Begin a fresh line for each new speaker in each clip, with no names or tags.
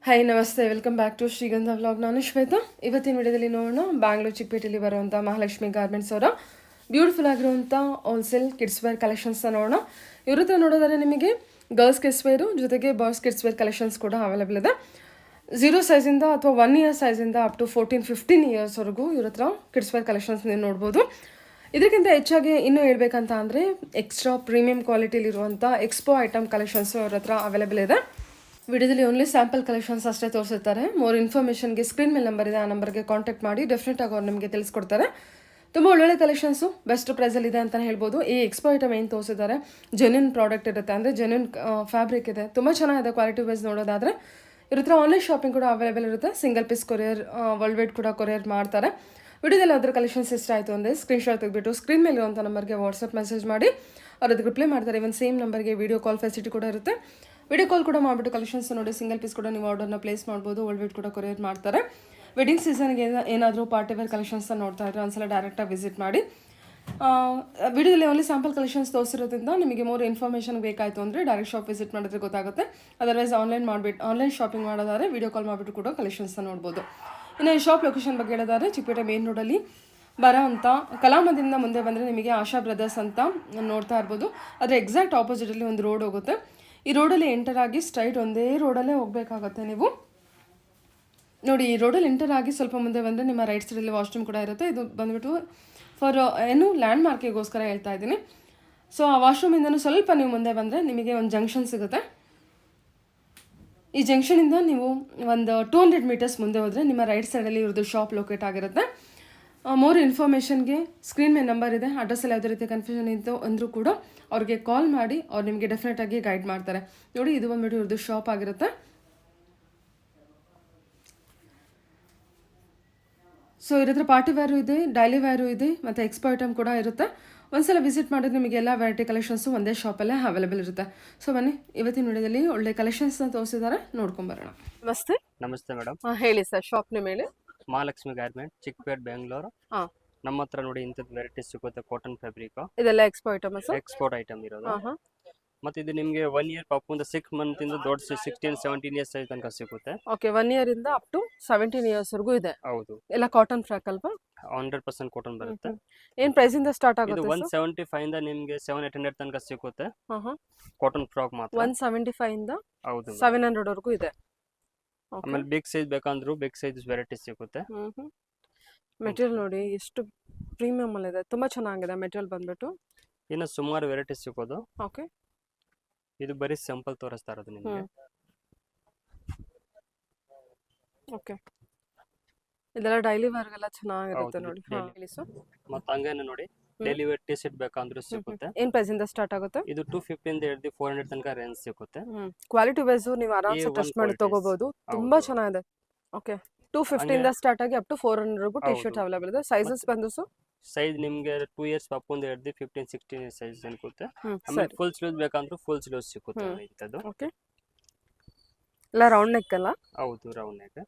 Hi ನಮಸ್ತೆ, welcome back to ಶ್ರೀಗಂಧ vlog. ನಾನು ಶ್ವೇತಾ. ಇವತ್ತಿನ ವಿಡಿಯೋದಲ್ಲಿ ನೋಡೋಣ ಬ್ಯಾಂಗ್ಳೂರು ಚಿಕ್ಕಪೇಟೆಯಲ್ಲಿ ಬರುವಂಥ ಮಹಾಲಕ್ಷ್ಮಿ ಗಾರ್ಮೆಂಟ್ಸ್ ಅವರ ಬ್ಯೂಟಿಫುಲ್ ಆಗಿರುವಂಥ ಹೋಲ್ಸೇಲ್ ಕಿಡ್ಸ್ ವೇರ್ ಕಲೆಕ್ಷನ್ಸ್ನ ನೋಡೋಣ. ಇವ್ರ ಹತ್ರ ನೋಡೋದಾದ್ರೆ ನಿಮಗೆ ಗರ್ಲ್ಸ್ ಕಿಡ್ಸ್ ವೇರು ಜೊತೆಗೆ ಬಾಯ್ಸ್ ಕಿಡ್ಸ್ ವೇರ್ ಕಲೆಕ್ಷನ್ಸ್ ಕೂಡ ಅವೈಲೇಬಲ್ ಇದೆ. 0 ಸೈಜಿಂದ ಅಥವಾ 1 ಇಯರ್ ಸೈಜಿಂದ ಅಪ್ ಟು 14-15 ಇಯರ್ಸ್ವರೆಗೂ ಇವ್ರ ಹತ್ರ ಕಿಡ್ಸ್ ವೇರ್ ಕಲೆಕ್ಷನ್ಸ್ ನೀವು ನೋಡ್ಬೋದು. ಇದಕ್ಕಿಂತ ಹೆಚ್ಚಾಗಿ ಇನ್ನೂ ಹೇಳ್ಬೇಕಂತ ಅಂದರೆ ಎಕ್ಸ್ಟ್ರಾ ಪ್ರೀಮಿಯಂ ಕ್ವಾಲಿಟಿಲಿರುವಂಥ ಎಕ್ಸ್ಪೋ ಐಟಮ್ ಕಲೆಕ್ಷನ್ಸು ಅವ್ರ ಹತ್ರ ಅವೈಲೇಬಲ್ ಇದೆ. ವಿಡಿಯೋದಲ್ಲಿ ಓನ್ಲಿ ಸ್ಯಾಂಪಲ್ ಕಲೆಕ್ಷನ್ಸ್ ಅಷ್ಟೇ ತೋರಿಸಿರ್ತಾರೆ. ಮೋರ್ ಇನ್ಫಾರ್ಮೇಷನ್ಗೆ ಸ್ಕ್ರೀನ್ ಮೇಲೆ ನಂಬರ್ ಇದೆ, ಆ ನಂಬರ್ಗೆ ಕಾಂಟ್ಯಾಕ್ಟ್ ಮಾಡಿ ಡೆಫಿನೆಟ್ ಆಗಿ ಅವ್ರು ನಿಮಗೆ ತಿಳಿಸ್ಕೊಡ್ತಾರೆ. ತುಂಬ ಒಳ್ಳೊಳ್ಳೆ ಕಲೆಕ್ಷನ್ಸು ಬೆಸ್ಟ್ ಪ್ರೈಸಲ್ಲಿ ಇದೆ ಅಂತಲೇ ಹೇಳ್ಬೋದು. ಈ ಎಕ್ಸ್ಪೋ ಐಟಮ್ ಏನು ತೋರಿಸಿದ್ದಾರೆ ಜೆನ್ಯೂನ್ ಪ್ರಾಡಕ್ಟ್ ಇರುತ್ತೆ, ಅಂದರೆ ಜೆನ್ಯೂನ್ ಫ್ಯಾಬ್ರಿಕ್ ಇದೆ, ತುಂಬ ಚೆನ್ನಾಗಿದೆ ಕ್ವಾಲಿಟಿ ವೈಸ್ ನೋಡೋದಾದರೆ. ಇವ್ರ ಹತ್ರ ಆನ್ಲೈನ್ ಶಾಪಿಂಗ್ ಕೂಡ ಅವೈಲೇಬಲ್ ಇರುತ್ತೆ. Single piece courier, world wide ಕೂಡ ಕೊರಿಯರ್ ಮಾಡ್ತಾರೆ. ವಿಡಿಯೋದಲ್ಲಿ ಅದರ ಕಲೆಕ್ಷನ್ಸ್ ಇಷ್ಟ ಆಯಿತು ಅಂದರೆ ಸ್ಕ್ರೀನ್ಶಾಟ್ ತೆಗೆದುಬಿಟ್ಟು ಸ್ಕ್ರೀನ್ ಮೇಲೆ ಇರುವಂಥ ನಂಬರ್ಗೆ ವಾಟ್ಸಪ್ ಮೆಸೇಜ್ ಮಾಡಿ ಅವ್ರು ಅದಕ್ಕೆ ರಿಪ್ಲೈ ಮಾಡ್ತಾರೆ. ಇವನ್ ಸೇಮ್ ನಂಬರ್ಗೆ ವೀಡಿಯೋ ಕಾಲ್ ಫೆಸಿಲಿಟಿ ಕೂಡ ಇರುತ್ತೆ. ವಿಡಿಯೋ ಕಾಲ್ ಕೂಡ ಮಾಡಿಬಿಟ್ಟು ಕಲೆಕ್ಷನ್ಸ್ ನೋಡಿ ಸಿಂಗಲ್ ಪೀಸ್ ಕೂಡ ನೀವು ಆರ್ಡರ್ನ ಪ್ಲೇಸ್ ಮಾಡ್ಬೋದು. ವರ್ಲ್ಡ್ ವೈಡ್ ಕೂಡ ಕೊರಿಯರ್ ಮಾಡ್ತಾರೆ. ವೆಡ್ಡಿಂಗ್ ಸೀಸನ್ಗೆ ಏನಾದರೂ ಪಾರ್ಟಿ ವೇರ್ ಕಲೆಕ್ಷನ್ಸ್ನ ನೋಡ್ತಾ ಇದ್ರೆ ಒಂದ್ಸಲ ಡೈರೆಕ್ಟಾಗಿ ವಿಸಿಟ್ ಮಾಡಿ. ವಿಡಿಯೋದಲ್ಲಿ ಓನ್ಲಿ ಸ್ಯಾಂಪಲ್ ಕಲೆಕ್ಷನ್ಸ್ ತೋರಿಸಿರೋದ್ರಿಂದ ನಿಮಗೆ ಮೋರ್ ಇನ್ಫಾರ್ಮೇಷನ್ ಬೇಕಾಯಿತು ಅಂದರೆ ಡೈರೆಕ್ಟ್ ಶಾಪ್ ವಿಸಿಟ್ ಮಾಡಿದ್ರೆ ಗೊತ್ತಾಗುತ್ತೆ. ಅದರ್ವೈಸ್ ಆನ್ಲೈನ್ ಶಾಪಿಂಗ್ ಮಾಡೋದಾದ್ರೆ ವಿಡಿಯೋ ಕಾಲ್ ಮಾಡಿಬಿಟ್ಟು ಕೂಡ ಕಲೆಕ್ಷನ್ಸ್ನ ನೋಡ್ಬೋದು. ಇನ್ನು ಈ ಶಾಪ್ ಲೊಕೇಶನ್ ಬಗ್ಗೆ ಹೇಳೋದಾದ್ರೆ ಚಿಕ್ಕಪೇಟೆ ಮೇನ್ ರೋಡಲ್ಲಿ ಬರೋ ಅಂತ ಕಲಾಮದಿಂದ ಮುಂದೆ ಬಂದರೆ ನಿಮಗೆ ಆಶಾ ಬ್ರದರ್ಸ್ ಅಂತ ನೋಡ್ತಾ ಇರ್ಬೋದು. ಅದರ ಎಕ್ಸಾಕ್ಟ್ ಆಪೋಸಿಟಲ್ಲಿ ಒಂದು ರೋಡ್ ಹೋಗುತ್ತೆ. ಈ ರೋಡಲ್ಲಿ ಎಂಟರ್ ಆಗಿ ಸ್ಟ್ರೈಟ್ ಒಂದೇ ರೋಡಲ್ಲೇ ಹೋಗಬೇಕಾಗುತ್ತೆ ನೀವು ನೋಡಿ. ಈ ರೋಡಲ್ಲಿ ಎಂಟರ್ ಆಗಿ ಸ್ವಲ್ಪ ಮುಂದೆ ಬಂದರೆ ನಿಮ್ಮ ರೈಟ್ ಸೈಡಲ್ಲಿ ವಾಶ್ರೂಮ್ ಕೂಡ ಇರುತ್ತೆ. ಇದು ಬಂದುಬಿಟ್ಟು ಫಾರ್ ಏನು ಲ್ಯಾಂಡ್ ಮಾರ್ಕಿಗೋಸ್ಕರ ಹೇಳ್ತಾ ಇದ್ದೀನಿ. ಸೊ ಆ ವಾಶ್ರೂಮಿಂದನೂ ಸ್ವಲ್ಪ ನೀವು ಮುಂದೆ ಬಂದರೆ ನಿಮಗೆ ಒಂದು ಜಂಕ್ಷನ್ ಸಿಗುತ್ತೆ. ಈ ಜಂಕ್ಷನಿಂದ ನೀವು ಒಂದು 200 ಮೀಟರ್ಸ್ ಮುಂದೆ ಹೋದರೆ ನಿಮ್ಮ ರೈಟ್ ಸೈಡಲ್ಲಿ ಇವ್ರದ್ದು ಶಾಪ್ ಲೊಕೇಟ್ ಆಗಿರುತ್ತೆ. ಮೋರ್ ಇನ್ಫಾರ್ಮೇಷನ್ಗೆ ಸ್ಕ್ರೀನ್ ಮೇಲೆ ನಂಬರ್ ಇದೆ. ಅಡ್ರೆಸ್ಸಲ್ಲಿ ಯಾವುದೇ ರೀತಿ ಕನ್ಫ್ಯೂಷನ್ ಇತ್ತು ಅಂದರೂ ಕೂಡ ಅವ್ರಿಗೆ ಕಾಲ್ ಮಾಡಿ ಅವ್ರು ನಿಮಗೆ ಡೆಫಿನೆಟಾಗಿ ಗೈಡ್ ಮಾಡ್ತಾರೆ. ನೋಡಿ, ಇದು ಬಂದ್ಬಿಟ್ಟು ಇವ್ರದ್ದು ಶಾಪ್ ಆಗಿರುತ್ತೆ. ಸೊ ಇದ್ರ ಹತ್ರ ಪಾರ್ಟಿ ವೇರು ಇದೆ, ಡೈಲಿ ವೇರು ಇದೆ, ಮತ್ತು ಎಕ್ಸ್ಪೋ ಐಟಮ್ ಕೂಡ ಇರುತ್ತೆ. ಒಂದ್ಸಲ ವಿಸಿಟ್ ಮಾಡಿದ್ರೆ ನಿಮಗೆ ಎಲ್ಲ ವೆರೈಟಿ ಕಲೆಕ್ಷನ್ಸು ಒಂದೇ ಶಾಪಲ್ಲೇ ಅವೈಲೇಬಲ್ ಇರುತ್ತೆ. ಸೊ ಬನ್ನಿ, ಇವತ್ತಿನ ವಿಡಿಯೋದಲ್ಲಿ ಒಳ್ಳೆ ಕಲೆಕ್ಷನ್ಸ್ನ ತೋರಿಸಿದ್ದಾರೆ, ನೋಡ್ಕೊಂಬರೋಣ. ನಮಸ್ತೆ.
ನಮಸ್ತೆ ಮೇಡಮ್.
ಹೇಳಿ ಸರ್, ಶಾಪ್ನ ಮೇಲೆ
ಮಹಾಲಕ್ಷ್ಮಿ ಗಾರ್ಮೆಂಟ್, ಚಿಕ್ಕಪೇಟೆ, ಬೆಂಗಳೂರು.
ಹಾಂ,
ನಮ್ಮ ಹತ್ರ ನೋಡಿ ಇಂಥದ್ದು ವೆರೈಟೀಸ್ ಸಿಗುತ್ತೆ. ಕಾಟನ್ ಫ್ಯಾಬ್ರಿಕ್
ಇದೆಲ್ಲ expo item sir.
Export item ಇರೋದು.
ಹಾಂ,
ಮತ್ತೆ ಇದು ನಿಮಗೆ 1 ಇಯರ್ ಪಾಪುಂದ 6 ಮಂತ್ ಇಂದ ದೊಡ್ಡ 16-17 ಇಯರ್ಸ್ ಸೈಜ್ ತನಕ ಸಿಗುತ್ತೆ.
ಓಕೆ, 1 ಇಯರಿಂದ ಅಪ್ ಟು 17 ಇಯರ್ಸ್ವರೆಗೂ ಇದೆ.
ಹೌದು,
ಎಲ್ಲ ಕಾಟನ್ ಫ್ರಾಕ್ ಅಲ್ವಾ?
100% ಕಾಟನ್ ಬರುತ್ತೆ.
ಏನು ಪ್ರೈಸಿಂದ ಸ್ಟಾರ್ಟ್
ಇದು
ಆಗುತ್ತೆ?
175 ಇಂದ ನಿಮಗೆ 700-800 ತನಕ ಸಿಗುತ್ತೆ.
ಹಾಂ,
ಕಾಟನ್ ಫ್ರಾಕ್ ಮಾತ್ರ
175 ಇಂದ
ಹೌದು.
700 ವರೆಗೂ ಇದೆ.
ಆಮೇಲೆ ಬಿಗ್ ಸೈಜ್ ಬೇಕಂದ್ರೂ ಬಿಗ್ ಸೈಜ್ ವೆರೈಟೀಸ್ ಸಿಗುತ್ತೆ.
ಮೆಟೀರಿಯಲ್ ನೋಡಿ ಎಷ್ಟು ಪ್ರೀಮಿಯಮ್ ಅಲ್ಲಿ ಇದೆ, ತುಂಬಾ ಚೆನ್ನಾಗಿದೆ ಮೆಟೀರಿಯಲ್ ಬಂದ್ಬಿಟ್ಟು.
ಇನ್ನು ಸುಮಾರು ವೆರೈಟೀಸ್ ಸಿಗೋದು.
ಓಕೆ,
ಇದು ಬರೀ ಸಿಂಪಲ್ ತೋರಿಸ್ತಾ ಇರೋದು ನಿಮಗೆ.
ಓಕೆ, ಇದೆಲ್ಲ ಡೈಲಿ ವೇರ್ಗೆಲ್ಲ ಚೆನ್ನಾಗಿರುತ್ತೆ ನೋಡಿ. ಹೇಳಿ ಸರ್.
ಮತ್ತೆ ಹಂಗೇನೆ ನೋಡಿ, ಡೈಲಿ ವೇರ್ ಟಿ ಶರ್ಟ್ ಬೇಕಂದ್ರೂ ಸಿಗುತ್ತೆ.
ಏನ್ ಪ್ರೈಸ್ ಇಂದ ಸ್ಟಾರ್ಟ್ ಆಗುತ್ತೆ?
ಇದು 250 ಇಂದ ಹಿಡಿದು 400 ತನಕ ರೇಂಜ್ ಸಿಗುತ್ತೆ.
ಕ್ವಾಲಿಟಿ ವೈಸ್ ನೀವು ಆರಾಮ್ಸೆ ಟೆಸ್ಟ್ ಮಾಡಿ ತಗೋಬಹುದು. ತುಂಬಾ ಚೆನ್ನಾಗಿದೆ. ಓಕೆ, 250 ಇಂದ ಸ್ಟಾರ್ಟ್ ಆಗಿ ಅಪ್ ಟು 400 ವರೆಗೂ ಟಿ ಶರ್ಟ್ ಅವೈಲೇಬಲ್ ಇದೆ. ಸೈಜಸ್ ಬಂದು ಸರ್
ಸೈಜ್ ನಿಮಗೆ 2 ಇಯರ್ಸ್ ಪಾಪುಂದ ಹಿಡಿದು 15-16 ಸೈಜ್ ಸಿಗುತ್ತೆ. ಆಮೇಲೆ ಫುಲ್ ಸ್ಲೀವ್ಸ್ ಬೇಕಂದ್ರೂ ಫುಲ್ ಸ್ಲೀವ್ಸ್ ಸಿಗುತ್ತೆ ಇಂಥದ್ದು.
ಓಕೆ, ಎಲ್ಲ ರೌಂಡ್ ನೆಕ್ ಅಲ್ಲ?
ಹೌದು, ರೌಂಡ್ ನೆಕ್.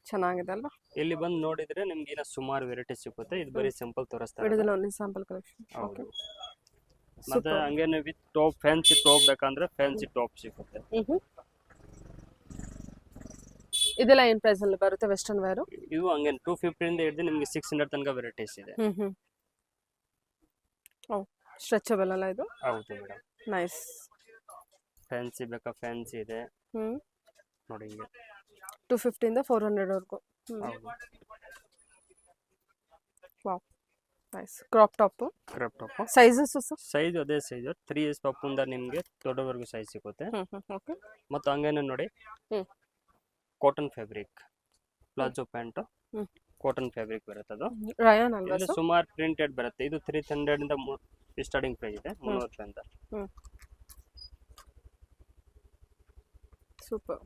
ಚೆನ್ನಾಗಿದೆ ಅಲ್ವಾ?
ಇಲ್ಲಿ ಬಂದು ನೋಡಿದ್ರೆ ನಿಮ್ಗೆ ಇನ್ನ ಸುಮಾರು ವೆರೈಟೀಸ್ ಸಿಗುತ್ತೆ. ಇದು ಬರೀ ಸಿಂಪಲ್ ತೋರಿಸ್ತಾ
ವಿಡಿಯೋದಲ್ಲಿ ಓನ್ಲಿ ಸ್ಯಾಂಪಲ್ ಕಲೆಕ್ಷನ್.
ಓಕೆ, ಮತ್ತೆ ಹಂಗೇನೆ ವಿತ್ ಟಾಪ್, ಫ್ಯಾನ್ಸಿ ಟಾಪ್ ಬೇಕಂದ್ರೆ ಫ್ಯಾನ್ಸಿ ಟಾಪ್ ಸಿಗುತ್ತೆ.
ಇದೆಲ್ಲ ಏನ್ ಪ್ರೈಸ್ ಅಲ್ಲಿ ಬರುತ್ತೆ ವೆಸ್ಟರ್ನ್ ವೇರ್?
ಇದು ಹಂಗೇನೆ 250 ಇಂದ ಹಿಡಿದು ನಿಮಗೆ 600 ತನಕ ವೆರೈಟೀಸ್ ಇದೆ.
ಸ್ಟ್ರೆಚಬಲ್ ಅಲ್ಲ ಇದು?
ಹೌದು ಮೇಡಮ್.
ನೈಸ್.
ಫ್ಯಾನ್ಸಿ ಬೇಕಾ? ಫ್ಯಾನ್ಸಿ ಇದೆ ನೋಡಿ. ಹಿಂಗೆ
250 ಇಂದ 400 ವರೆಗೂ. Wow, nice. Crop top. Sizes
size ಅದೇ ಸೈಜ್ 3 ಇಯರ್ಸ್ ಪಾಪುಂದ ನಿಮಗೆ ದೊಡ್ಡವರೆಗೂ ಸೈಜ್ ಸಿಗುತ್ತೆ.
ಓಕೆ,
ಮತ್ತೆ ಹಂಗೇನೆ ನೋಡಿ, cotton fabric palazzo pant, cotton fabric ಬರುತ್ತೆ. ಅದು
ರಯಾನ್ ಅಲ್ವಾ?
ಇದು ಸುಮಾರು ಪ್ರಿಂಟೆಡ್ ಬರುತ್ತೆ. ಇದು 300 ಇಂದ ಸ್ಟಾರ್ಟಿಂಗ್ ಪ್ರೈಸ್ ಇದೆ, 300 ರೂಪಾಯಿಂದ. ಸೂಪರ್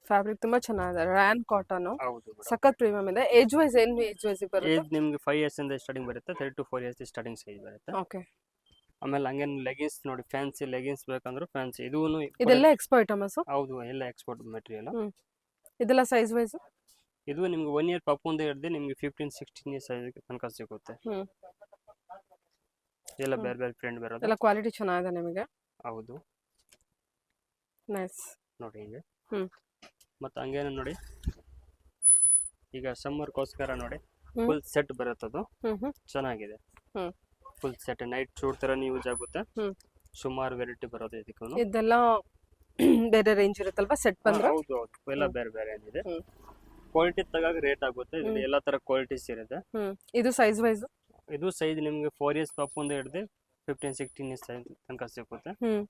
ಫ್ಯಾಬ್ರಿಕ್ ತುಂಬಾ ಚೆನ್ನಾಗಿದೆ. ರಯಾನ್ ಕಾಟನ್.
ಹೌದು,
ಸಖತ್ ಪ್ರೀಮಿಯಂ ಇದೆ. ಏಜ್ ವೈಸ್ ಬರುತ್ತೆ?
ಏಜ್ ನಿಮಗೆ 5 ಇಯರ್ಸ್ ಇಂದ ಸ್ಟಾರ್ಟಿಂಗ್ ಬರುತ್ತೆ. 3 to 4 ಇಯರ್ಸ್ ಸ್ಟಾರ್ಟಿಂಗ್ ಸೈಜ್ ಬರುತ್ತೆ.
ಓಕೆ,
ಆಮೇಲೆ ಹಂಗೇನು ಲೆಗಿನ್ಸ್ ನೋಡಿ, ಫ್ಯಾನ್ಸಿ ಲೆಗಿನ್ಸ್ ಬೇಕಂದ್ರೆ ಫ್ಯಾನ್ಸಿ.
ಇದೆಲ್ಲ ಎಕ್ಸ್ಪೋ ಐಟಮ್ಸ್?
ಹೌದು, ಎಲ್ಲ ಎಕ್ಸ್ಪೋರ್ಟ್ ಮೆಟೀರಿಯಲ್.
ಇದೆಲ್ಲ ಸೈಜ್ ವೈಸ್?
ಇದು ನಿಮ್ಗೆ 1 ಇಯರ್ ಪಾಪುಂದ ಹಿಡಿದು ನಿಮ್ಗೆ 15-16 ಇಯರ್ಸ್ ಸೈಜ್ ತನಕ ಸಿಗುತ್ತೆ. ಎಲ್ಲ ಬೇರೆ ಬೇರೆ ಪ್ರಿಂಟ್ ಬರೋದು.
ಎಲ್ಲ ಕ್ವಾಲಿಟಿ ಚೆನ್ನಾಗಿದೆ ನಿಮಗೆ.
ಹೌದು,
ನೈಸ್.
ನೋಡಿ ಹಿಂಗೆ.
ಹ್ಮ್
ಮತ್ತು ಹಂಗೇನು ನೋಡಿ ಈಗ ಸಮ್ಮರ್ಗೋಸ್ಕರ ನೋಡಿ
ಹ್ಮ್.
ಫುಲ್ ಸೆಟ್ ಬರುತ್ತದು,
ಹ್ಮ್ ಹ್ಮ್
ಚೆನ್ನಾಗಿದೆ.
ಹ್ಮ್
ಫುಲ್ ಸೆಟ್ ನೈಟ್ ಶೂಟ್ ಥರ ಯೂಸ್ ಆಗುತ್ತೆ.
ಹ್ಮ್.
ಸುಮಾರು ವೆರೈಟಿ ಬರೋದು ಇದಕ್ಕೂ.
ಇದೆಲ್ಲ ಬೇರೆ ರೇಂಜ್ ಇರುತ್ತಲ್ವಾ ಸೆಟ್ ಬಂದ್ರೆ?
ಹೌದು ಹೌದು, ಎಲ್ಲ ಬೇರೆ ಬೇರೆ ಏನಿದೆ.
ಹ್ಮ್
ಕ್ವಾಲಿಟಿ ತಗಾಗ ರೇಟ್ ಆಗುತ್ತೆ. ಇದರಲ್ಲಿ ಎಲ್ಲ ಥರ ಕ್ವಾಲಿಟೀಸ್ ಇರುತ್ತೆ.
ಇದು ಸೈಜ್ ವೈಸ್?
ಇದು ಸೈಜ್ ನಿಮಗೆ 4 ಇಯರ್ಸ್ ಪಾಪುಂದ ಹಿಡಿದು 15-16 ಇಯರ್ಸ್ ತನಕ ಸಿಗುತ್ತೆ.
ಹ್ಮ್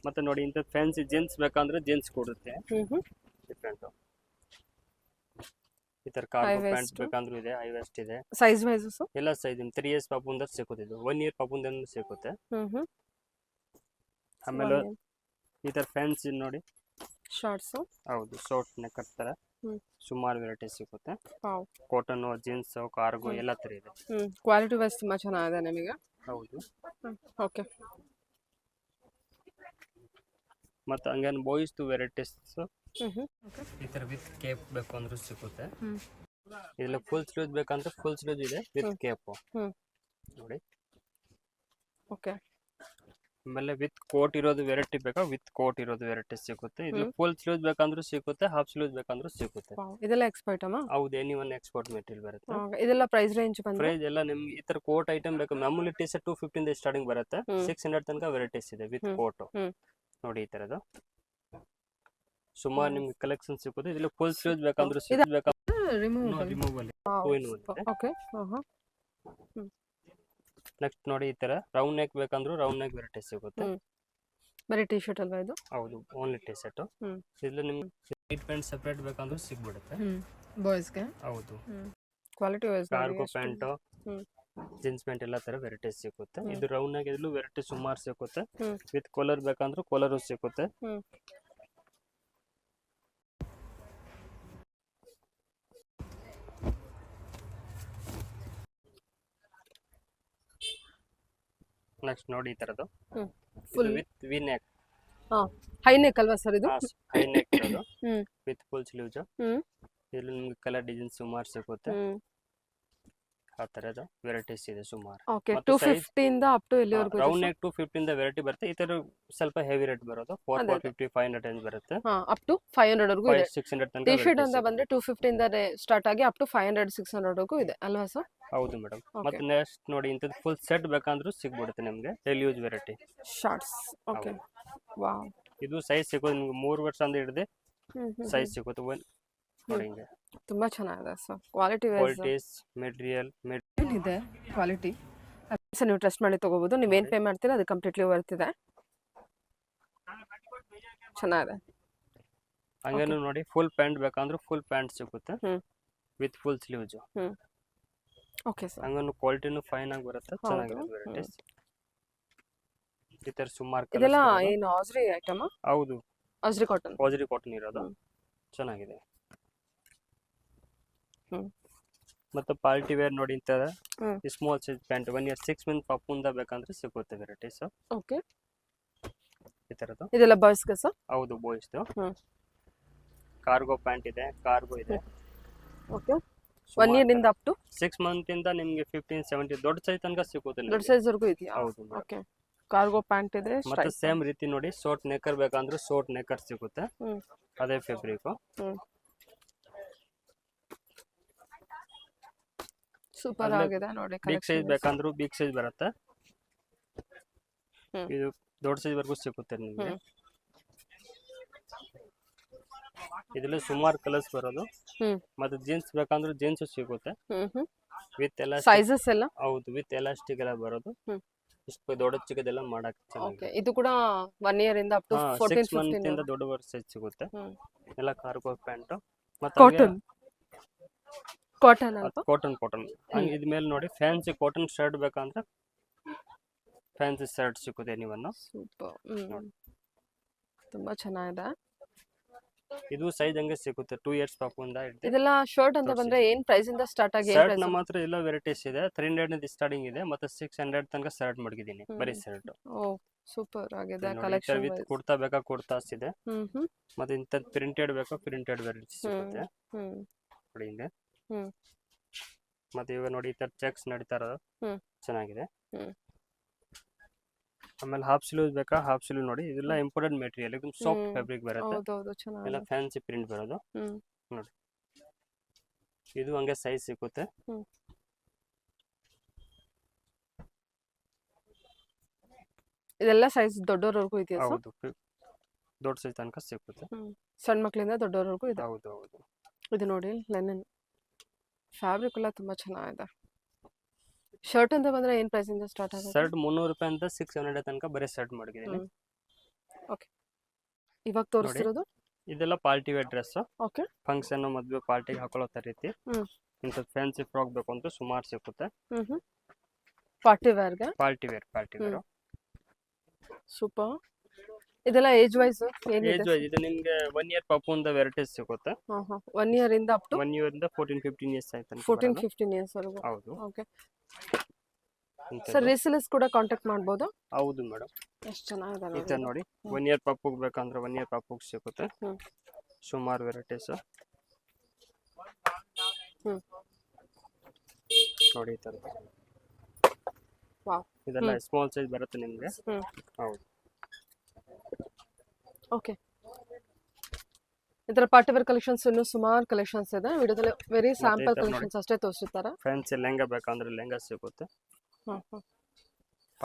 ಮತ್ತೆ ನೋಡಿ ಇಂಥ ಫ್ಯಾನ್ಸಿ ಜೀನ್ಸ್ ಬೇಕಂದ್ರೆ ಜೀನ್ಸ್ ಕೊಡುತ್ತೆ
ಹ್ಮ್
ಡಿಫ್ರೆಂಟ್. ಈ ಥರ ಕಾರ್ಗೋ ಪ್ಯಾಂಟ್ ಬೇಕಂದ್ರೂ ಇದೆ, ಹೈ ವೆಸ್ಟ್ ಇದೆ.
ಸೈಜ್ ವೈಸ್
ಎಲ್ಲ ಸೈಜ್ 3 ಇಯರ್ಸ್ ಪಾಪುಂದ ಸಿಗುತ್ತೆ. ಇದು 1 ಇಯರ್ ಪಾಪುಂದ ಸಿಗುತ್ತೆ. ಆಮೇಲೆ ಈ ಥರ ಫ್ಯಾನ್ಸಿ ನೋಡಿ
ಶಾರ್ಟ್ಸ್.
ಹೌದು, ಶಾರ್ಟ್ ನೆಕ್ ಥರ ಸುಮಾರು ವೆರೈಟಿ ಸಿಗುತ್ತೆ. ಕಾಟನ್, ಜೀನ್ಸ್, ಕಾರ್ಗೋ ಎಲ್ಲ ಥರ ಇದೆ.
ಕ್ವಾಲಿಟಿ ವೈಸ್ ತುಂಬಾ ಚೆನ್ನಾಗಿದೆ ನಿಮಗೆ.
ಹೌದು.
ಓಕೆ.
ಮತ್ತು ಹಂಗೇನು ಬಾಯ್ಸ್ದು ವೆರೈಟೀಸ್ ಈ ಥರ ವಿತ್ ಕೇಪ್ ಬೇಕು ಅಂದ್ರೂ ಸಿಗುತ್ತೆ. ಇದೆಲ್ಲ ಫುಲ್ ಸ್ಲೀವ್ ಬೇಕಂದ್ರೆ ಫುಲ್ ಸ್ಲೀವ್ ಇದೆ ವಿತ್ ಕೇಪ್ ನೋಡಿ.
ಓಕೆ.
ಆಮೇಲೆ ವಿತ್ ಕೋಟ್ ಇರೋದು ವೆರೈಟಿ ಬೇಕಾ, ವಿತ್ ಕೋಟ್ ಇರೋದು ವೆರೈಟಿ ಸಿಗುತ್ತೆ. ಇದು ಫುಲ್ ಸ್ಲೀವ್ ಬೇಕಂದ್ರೂ ಸಿಗುತ್ತೆ, ಹಾಫ್ ಸ್ಲೀವ್ ಬೇಕಂದ್ರೂ ಸಿಗುತ್ತೆ.
ಇದೆಲ್ಲ ಎಕ್ಸ್ಪೋರ್ಟ್ ಅಮ್ಮ?
ಹೌದು, ಎನಿ ಎಕ್ಸ್ಪೋರ್ಟ್ ಮೆಟೀರಿಯಲ್ ಬರುತ್ತೆ.
ಇದೆಲ್ಲ ಪ್ರೈಸ್ ರೇಂಜ್ ಬಂದ್ರೆ?
ಪ್ರೈಸ್ ಎಲ್ಲ ನಿಮ್ಗೆ ಈ ತರ ಕೋಟ್ ಐಟಮ್ ಬೇಕು, ಮಾಮೂಲಿ ಟಿ ಶರ್ಟ್ 250 ಸ್ಟಾರ್ಟಿಂಗ್ ಬರುತ್ತೆ. 600 ತನಕ ವೆರೈಟೀಸ್ ಇದೆ ವಿತ್ ಕೋಟ್. ನೋಡಿ ಈ ತರದು ಸುಮಾರು ನಿಮ್ಗೆ ಕಲೆಕ್ಷನ್ ಸಿಗುತ್ತೆ. ಇದರಲ್ಲಿ ಫುಲ್ ಸ್ಲೀವ್ ಬೇಕಂದ್ರೂ ಸಿಗುತ್ತೆ. ರಿಮೂವಲ್.
ಓಕೆ.
ನೆಕ್ಸ್ಟ್ ನೋಡಿ ಈ ತರ ರೌಂಡ್ ನೆಕ್ ಬೇಕಂದ್ರೂ ರೌಂಡ್ ನೆಕ್ ವೆರೈಟಿ ಸಿಗುತ್ತೆ.
ಬರೀ ಟಿ ಶರ್ಟ್ ಅಲ್ವಾ ಇದು?
ಹೌದು, ಓನ್ಲಿ ಟಿ ಶರ್ಟ್. ಇಲ್ಲಿ ನಿಮ್ಗೆ ನೈಟ್ ಪ್ಯಾಂಟ್ ಸೆಪರೇಟ್ ಬೇಕಂದ್ರೂ ಸಿಗ್ಬಿಡುತ್ತೆ
ಬಾಯ್ಸ್ಗೆ.
ಹೌದು,
quality wise
cargo pant, jeans pant ಎಲ್ಲ ತರ ವೆರೈಟೀಸ್ ಸಿಗುತ್ತೆ. ಇದು ರೌಂಡ್ ನೆಕ್ ಇದ್ರೂ ವೆರೈಟಿ ಸುಮಾರು ಸಿಗುತ್ತೆ. ವಿತ್ ಕಾಲರ್ ಬೇಕಂದ್ರೂ ಕಾಲರು ಸಿಗುತ್ತೆ. ನೆಕ್ಸ್ಟ್ ನೋಡಿ ಈ ತರದು full with V neck.
High neck ಅಲ್ವಾ ಸರ್ ಇದು?
ಹೈ ನೆಕ್ ಇರೋದು ವಿತ್ ಫುಲ್ ಸ್ಲೀವ್ಸ್. ಇದರಲ್ಲಿ ನಿಮ್ಗೆ ಕಲರ್ ಡಿಸೈನ್ ಸುಮಾರು ಸಿಗುತ್ತೆ. ಆ ತರದ ವೆರೈಟೀಸ್ ಇದೆ ಸುಮಾರು.
ಓಕೆ. 250 ಇಂದ ಅಪ್ ಟು ಎಲ್ಲಿವರೆಗೂ?
ರೌಂಡ್ ನೆಕ್ 250 ಇಂದ ವೆರೈಟಿ ಬರುತ್ತೆ. ಈ ತರ ಸ್ವಲ್ಪ ಹೆವಿ ರೇಟ್ ಬರೋದು 450 500 ರೇಂಜ್ ಬರುತ್ತೆ.
ಅಪ್ ಟು 500 ವರೆಗೂ ಇದೆ.
600 ತನಕ.
ಟಿ ಶರ್ಟ್ ಅಂತ ಬಂದ್ರೆ 250 ಇಂದ ಸ್ಟಾರ್ಟ್ ಆಗಿ ಅಪ್ ಟು 500 600 ವರೆಗೂ ಇದೆ ಅಲ್ವಾ ಸರ್?
ಹೌದು ಮೇಡಮ್. ಮತ್ತೆ ನೆಕ್ಸ್ಟ್ ನೋಡಿ ಇಂಥದ್ದು ಫುಲ್ ಸೆಟ್ ಬೇಕಂದ್ರೂ ಸಿಗ್ಬಿಡುತ್ತೆ ನಿಮಗೆ, daily use variety
shorts. Okay. Wow.
ಇದು ಸೈಜ್ ಸಿಗೋದು ನಿಮ್ಗೆ 3 ವರ್ಷ ಅಂತ ಹಿಡಿದು ಸೈಜ್ ಸಿಗುತ್ತೆ. ನೋಡಿ ಹಿಂಗೆ
ತುಂಬಾ ಚೆನ್ನಾಗಿದೆ ಸರ್. ಕ್ವಾಲಿಟಿ
ಕ್ವಾಲಿಟೀಸ್ ಮೆಟೀರಿಯಲ್
ಇದೆ. ಕ್ವಾಲಿಟಿ ಸರ್ ನೀವು ಟ್ರಸ್ಟ್ ಮಾಡಿ ತಗೋಬಹುದು. ನೀವೇನು ಪೇ ಮಾಡ್ತೀರಾ ಅದು ಕಂಪ್ಲೀಟ್ಲಿ ವರ್ತ್ ಇದೆ. ಚೆನ್ನಾಗಿದೆ.
ಹಂಗೇನು ನೋಡಿ ಫುಲ್ ಪ್ಯಾಂಟ್ ಬೇಕಂದ್ರೆ ಫುಲ್ ಪ್ಯಾಂಟ್ ಸಿಗುತ್ತೆ with full sleeves.
Okay sir.
ಹಂಗೇನು ಕ್ವಾಲಿಟಿನೂ ಫೈನ್ ಆಗಿ ಬರುತ್ತೆ, ಚೆನ್ನಾಗಿದೆ ವೆರೈಟೀಸ್. ಈ ತರ ಸುಮಾರು
ಇದೆಲ್ಲ ಏನು ಆಜ್ರಿ ಐಟಮ್?
ಹೌದು,
ಆಜ್ರಿ ಕಾಟನ್
ಇರೋದು ಚೆನ್ನಾಗಿದೆ. ಮತ್ತೆ ಪಾರ್ಟಿ ವೇರ್ ನೋಡಿ ಇಂತರ small size pant 1 year 6 month ಪಾಪುಂದ ಬೇಕಂದ್ರೆ ಸಿಗುತ್ತೆ ವೆರೈಟೀಸ್.
ಓಕೆ.
ಈ ತರದ್ದು
ಇದೆಲ್ಲ ಬಾಯ್ಸ್ ಗೆ ಸರ್?
ಹೌದು, ಬಾಯ್ಸ್ ದು. ಕಾರ್ಗೋ ಪ್ಯಾಂಟ್ ಇದೆ, ಕಾರ್ಗೋ ಇದೆ.
ಓಕೆ. 1 ಇಯರ್ ಇಂದ ಅಪ್ ಟು
6 ಮಂತ್ ಇಂದ ನಿಮಗೆ 15 17 ದೊಡ್ಡ ಸೈಜ್ ತನಕ ಸಿಗುತ್ತೆ.
ದೊಡ್ಡ ಸೈಜ್ ವರೆಗೂ ಇದೆಯಾ?
ಹೌದು.
ಓಕೆ. ಕಾರ್ಗೋ ಪ್ಯಾಂಟ್ ಇದೆ.
ಮತ್ತೆ ಸೇಮ್ ರೀತಿ ನೋಡಿ ಶಾರ್ಟ್ ನೆಕ್ಕರ್ ಬೇಕಂದ್ರೆ ಶಾರ್ಟ್ ನೆಕ್ಕರ್ ಸಿಗುತ್ತೆ. ಅದೇ ಫ್ಯಾಬ್ರಿಕ್.
ಸೂಪರ್ ಆಗಿದೆ ನೋಡಿ.
ಬಿಗ್ ಸೈಜ್ ಬೇಕಂದ್ರೂ ಬಿಗ್ ಸೈಜ್ ಬರುತ್ತೆ. ಇದು ದೊಡ್ಡ ಸೈಜ್ ವರೆಗೂ ಸಿಗುತ್ತೆ ನಿಮಗೆ. ಇದರಲ್ಲಿ ಸುಮಾರು ಕಲರ್ಸ್ ಬರೋದು. ಮತ್ತೆ ಜೀನ್ಸ್ ಬೇಕಂದ್ರೆ ಜೀನ್ಸ್ ಸಿಗುತ್ತೆ ವಿತ್ ಎಲ್ಲ
ಸೈಜಸ್ ಎಲ್ಲ.
ಹೌದು, ವಿತ್ ಎಲಾಸ್ಟಿಕ್ ಎಲ್ಲ ಬರೋದು. ಇಷ್ಟು ದೊಡ್ಡ ಚಿಕ್ಕದೆಲ್ಲ ಮಾಡಕ್
ಓಕೆ. ಇದು ಕೂಡ 1 ಇಯರ್ ಇಂದ ಅಪ್ ಟು 14
6 ಮಂತ್ ಇಂದ ದೊಡ್ಡ ಸೈಜ್ ಸಿಗುತ್ತೆ. ಎಲ್ಲ ಕಾರ್ಗೋ ಪ್ಯಾಂಟ್. ಮತ್ತೆ
ಕಾಟನ್
ಇದ್ ಮೇಲೆ ನೋಡಿ ಫ್ಯಾನ್ಸಿ ಕಾಟನ್ ಶರ್ಟ್ ಬೇಕಂದ್ರೆ ಫ್ಯಾನ್ಸಿ ಶರ್ಟ್ ಸಿಗುತ್ತೆ. ನೀವನ್ನು
ಸೂಪರ್. ತುಂಬಾ ಚೆನ್ನಾಗಿದೆ.
ಇದು ಸೈಜ್ ಹಂಗೆ ಸಿಗುತ್ತೆ 2 ಇಯರ್ಸ್ ಪಾಪುಂದ.
ಇದೆಲ್ಲ ಶರ್ಟ್ ಅಂತ ಬಂದ್ರೆ ಏನ್ ಪ್ರೈಸ್ ಇಂದ ಸ್ಟಾರ್ಟ್ ಆಗಿ?
ಶರ್ಟ್ ನಮ್ಮ ಹತ್ರ ಎಲ್ಲ ವೆರೈಟೀಸ್ ಇದೆ. 300 ಇಂದ ಸ್ಟಾರ್ಟಿಂಗ್ ಇದೆ, ಮತ್ತೆ 600 ತನಕ ಶರ್ಟ್ ಮಡಗಿದ್ದೀನಿ ಬರೀ ಶರ್ಟ್.
ಓ ಸೂಪರ್ ಆಗಿದೆ ಕಲೆಕ್ಷನ್.
ವಿತ್ ಕುರ್ತಾ ಬೇಕಾ ಕುರ್ತಾಸ್ ಇದೆ. ಮತ್ತೆ ಇಂತ ಪ್ರಿಂಟೆಡ್ ಬೇಕಾ ಪ್ರಿಂಟೆಡ್ ವೆರೈಟೀಸ್ ಸಿಗುತ್ತೆ ನೋಡಿ ಹಿಂಗೆ. ಮತ್ತೆ ಇವಾಗ ನೋಡಿ ಈ ತರ ಚೆಕ್ಸ್ ನಡೀತಾ ಇರೋದು ಚೆನ್ನಾಗಿದೆ. ಆಮೇಲೆ ಹಾಫ್ ಸ್ಲೀವ್ ಬೇಕಾ ಹಾಫ್ ಸ್ಲೀವ್ ನೋಡಿ, ಇದೆಲ್ಲ ಇಂಪೋರ್ಟೆಡ್ ಮೆಟೀರಿಯಲ್, ಇದೊಂದು ಸಾಫ್ಟ್ ಫ್ಯಾಬ್ರಿಕ್ ಬರುತ್ತೆ,
ಹೌದೌದು
ಎಲ್ಲ
ಚೆನ್ನಾಗಿದೆ.
ಫ್ಯಾನ್ಸಿ ಪ್ರಿಂಟ್ ಬರೋದು
ಹ್ಮ್
ನೋಡಿ. ಇದು ಹಂಗೆ ಸೈಜ್ ಸಿಗುತ್ತೆ.
ಹ್ಮ್ ಇದೆಲ್ಲ ಸೈಜ್ ದೊಡ್ಡವರವರೆಗೂ ಇದೆಯಾ ಸರ್?
ಹೌದು, ದೊಡ್ಡ ಸೈಜ್ ತನಕ ಸಿಗುತ್ತೆ.
ಸಣ್ಣ ಮಕ್ಕಳಿಂದ ದೊಡ್ಡವರವರೆಗೂ ಇದೆ.
ಹೌದು ಹೌದು.
ಇದು ನೋಡಿ ಲೆನಿನ್ ಫ್ಯಾಬ್ರಿಕ್ ಎಲ್ಲ ತುಂಬಾ ಚೆನ್ನಾಗಿದೆ. ಶರ್ಟ್ ಅಂತ ಬಂದ್ರೆ ಏನ್ ಪ್ರೈಸ್ ಇಂದ ಸ್ಟಾರ್ಟ್ ಆಗುತ್ತೆ?
ಶರ್ಟ್ 300 ರೂಪಾಯಿಂದ 600 ತನಕ ಬರೀ ಶರ್ಟ್ ಮಾಡಿದ್ದೀನಿ.
ಓಕೆ, ಇವಾಗ ತೋರಿಸ್ತಿರೋದು
ಇದೆಲ್ಲ party wear dress,
okay.
Function ಮದುವೆ ಪಾರ್ಟಿಗೆ ಹಾಕೊಳ್ಳೋ ರೀತಿ. ಇಂಥ ಫ್ಯಾನ್ಸಿ ಫ್ರಾಕ್ ಬೇಕು ಅಂತ ಸುಮಾರು ಸಿಗುತ್ತೆ.
ಪಾರ್ಟಿ ವೇರ್ಗೆ
ಪಾರ್ಟಿ ವೇರ್
ಸೂಪರ್. ಇದೆಲ್ಲ ಏಜ್ ವೈಸ್ ಏನಿದೆ?
ಏಜ್ ವೈಸ್ ಇದು ನಿಮ್ಗೆ 1 ಇಯರ್ ಪಾಪುಂದ ವೆರೈಟೀಸ್ ಸಿಗುತ್ತೆ.
1 ಇಯರ್ ಇಂದ ಅಪ್ ಟು
1 ಇಯರ್ ಇಂದ 14-15 ಇಯರ್ಸ್ ಆಯ್ತು.
14-15 ಇಯರ್ಸ್ ವರೆಗೂ.
ಹೌದು.
ಓಕೆ ಸರ್, ರೀಸೇಲರ್ಸ್ ಕೂಡ ಕಾಂಟ್ಯಾಕ್ಟ್ ಮಾಡ್ಬೋದಾ?
ಹೌದು ಮೇಡಮ್.
ಎಷ್ಟು ಚೆನ್ನಾಗಿದೆ
ಈ ತರ ನೋಡಿ, 1 ಇಯರ್ ಪಾಪುಗ್ ಬೇಕಂದ್ರೆ 1 ಇಯರ್ ಪಾಪುಗ್ ಸಿಗುತ್ತೆ. ಸುಮಾರು ವೆರೈಟೀಸ್ ನೋಡಿ ಈ ತರ.
ವಾವ್,
ಇದೆಲ್ಲ ಸ್ಮಾಲ್ ಸೈಜ್ ಬರುತ್ತೆ ನಿಮ್ಗೆ. ಹೌದು.
ಓಕೆ, ಇದರ ಪಾರ್ಟಿ ವೇರ್ ಕಲೆಕ್ಷನ್ಸ್ ಇನ್ನೂ ಸುಮಾರು ಕಲೆಕ್ಷನ್ಸ್ ಇದೆ. ವಿಡಿಯೋದಲ್ಲಿ ವೆರಿ ಸ್ಯಾಂಪಲ್ ಕಲೆಕ್ಷನ್ಸ್ ಅಷ್ಟೇ ತೋರಿಸಿರ್ತಾರೆ.
ಫ್ಯಾನ್ಸಿ ಲೆಹಂಗಾ ಬೇಕಂದ್ರೆ ಲೆಹಂಗಾ ಸಿಗುತ್ತೆ.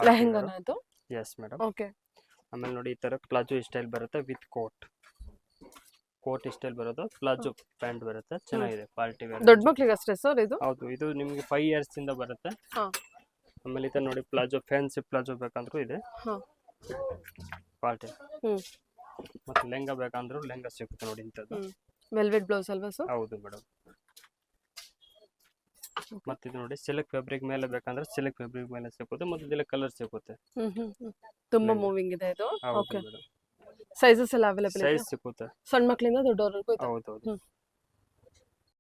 ಲೆಹಂಗಾನ ಇದು?
Yes madam.
ಓಕೆ.
ಆಮೇಲೆ ನೋಡಿ ಈ ತರ ಪ್ಲಾಜೋ ಸ್ಟೈಲ್ ಬರುತ್ತೆ ವಿತ್ ಕೋಟ್ ಸ್ಟೈಲ್ ಬರೋದು, ಪ್ಲಾಜೋ ಪ್ಯಾಂಟ್ ಬರುತ್ತೆ, ಚೆನ್ನಾಗಿದೆ ಪಾರ್ಟಿ ವೇರ್.
ದೊಡ್ಡ ಮಕ್ಕಳಿಗೆ ಅಷ್ಟೇ ಸರ್ ಇದು?
ಹೌದು, ಇದು ನಿಮಗೆ 5 ಇಯರ್ಸ್ ಇಂದ ಬರುತ್ತೆ. ಆಮೇಲೆ ಈ ತರ ನೋಡಿ ಪ್ಲಾಜೋ, ಫ್ಯಾನ್ಸಿ ಪ್ಲಾಜೋ ಬೇಕಂದ್ರೂ ಇದೆ ಪಾರ್ಟಿ. ಮತ್ತೆ ಲೆಹಂಗಾ ಬೇಕಂದ್ರೂ ಲೆಹಂಗಾ ಸಿಗುತ್ತೆ ನೋಡಿ ಇಂಥದ್ದು.
ವೆಲ್ವೆಟ್ ಬ್ಲೌಸ್ ಅಲ್ವಾ ಸರ್?
ಹೌದು ಮೇಡಮ್. ಮತ್ತೆ ಇದು ನೋಡಿ ಸಿಲ್ಕ್ ಫ್ಯಾಬ್ರಿಕ್ ಮೇಲೆ ಬೇಕಂದ್ರೆ ಸಿಲ್ಕ್ ಫ್ಯಾಬ್ರಿಕ್ ಮೇಲೆ ಸಿಗುತ್ತೆ, ಮತ್ತೆ ಇದೆಲ್ಲ ಕಲರ್ ಸಿಗುತ್ತೆ.
ತುಂಬಾ ಮೂವಿಂಗ್ ಇದೆ ಇದು.
ಹೌದು
ಓಕೆ,
ಮೇಡಮ್.
ಸೈಜಸ್ ಎಲ್ಲ ಅವೈಲೇಬಲ್ ಇದೆ?
ಸೈಜ್ ಸಿಗುತ್ತೆ
ಸಣ್ಣ ಮಕ್ಕಳಿಂದ ದೊಡ್ಡವರೆಗೂ ಇದೆ.
ಹೌದು ಹೌದು.